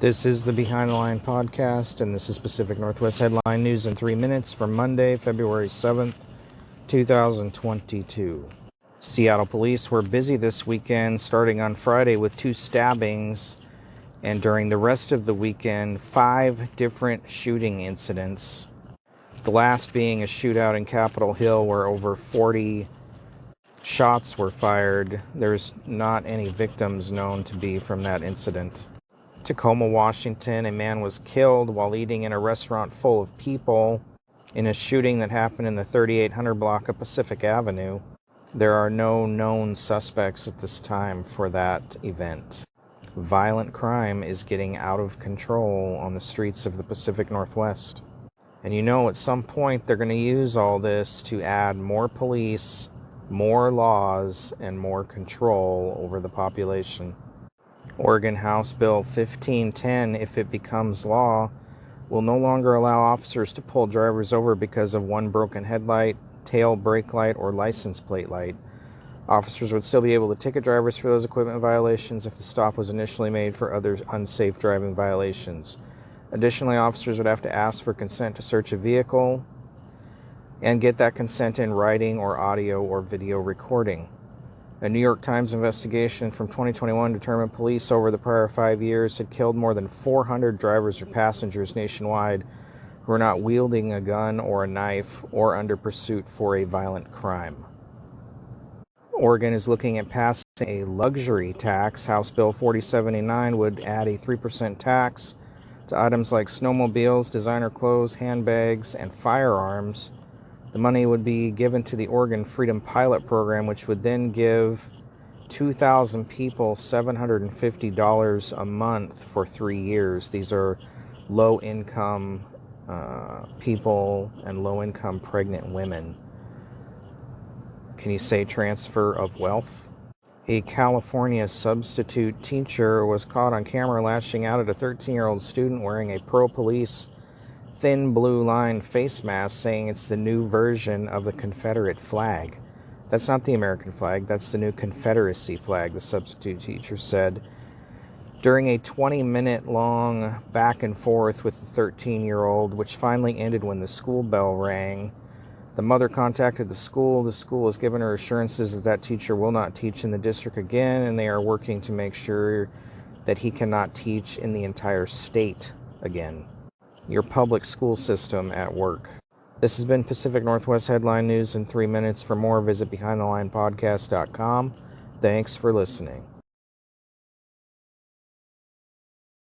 This is the Behind the Line podcast, and this is Pacific Northwest Headline News in 3 minutes for Monday, February 7th, 2022. Seattle police were busy this weekend, starting on Friday with 2 stabbings, and during the rest of the weekend, 5 different shooting incidents. The last being a shootout in Capitol Hill where over 40 shots were fired. There's not any victims known to be from that incident. Tacoma, Washington, a man was killed while eating in a restaurant full of people in a shooting that happened in the 3800 block of Pacific Avenue. There are no known suspects at this time for that event. Violent crime is getting out of control on the streets of the Pacific Northwest. And at some point they're going to use all this to add more police, more laws, and more control over the population. Oregon House Bill 1510, if it becomes law, will no longer allow officers to pull drivers over because of one broken headlight, tail brake light, or license plate light. Officers would still be able to ticket drivers for those equipment violations if the stop was initially made for other unsafe driving violations. Additionally, officers would have to ask for consent to search a vehicle and get that consent in writing or audio or video recording. A New York Times investigation from 2021 determined police over the prior 5 years had killed more than 400 drivers or passengers nationwide who were not wielding a gun or a knife or under pursuit for a violent crime. Oregon is looking at passing a luxury tax. House Bill 4079 would add a 3% tax to items like snowmobiles, designer clothes, handbags, and firearms. The money would be given to the Oregon Freedom Pilot Program, which would then give 2,000 people $750 a month for 3 years. These are low-income people and low-income pregnant women. Can you say transfer of wealth? A California substitute teacher was caught on camera lashing out at a 13-year-old student wearing a pro-police thin blue line face mask, saying it's the new version of the Confederate flag. That's not the American flag, that's the new Confederacy flag, the substitute teacher said. During a 20-minute long back and forth with the 13-year-old, which finally ended when the school bell rang, the mother contacted the school. The school has given her assurances that teacher will not teach in the district again, and they are working to make sure that he cannot teach in the entire state again. Your public school system at work. This has been Pacific Northwest Headline News in 3 minutes. For more, visit BehindTheLinePodcast.com. Thanks for listening.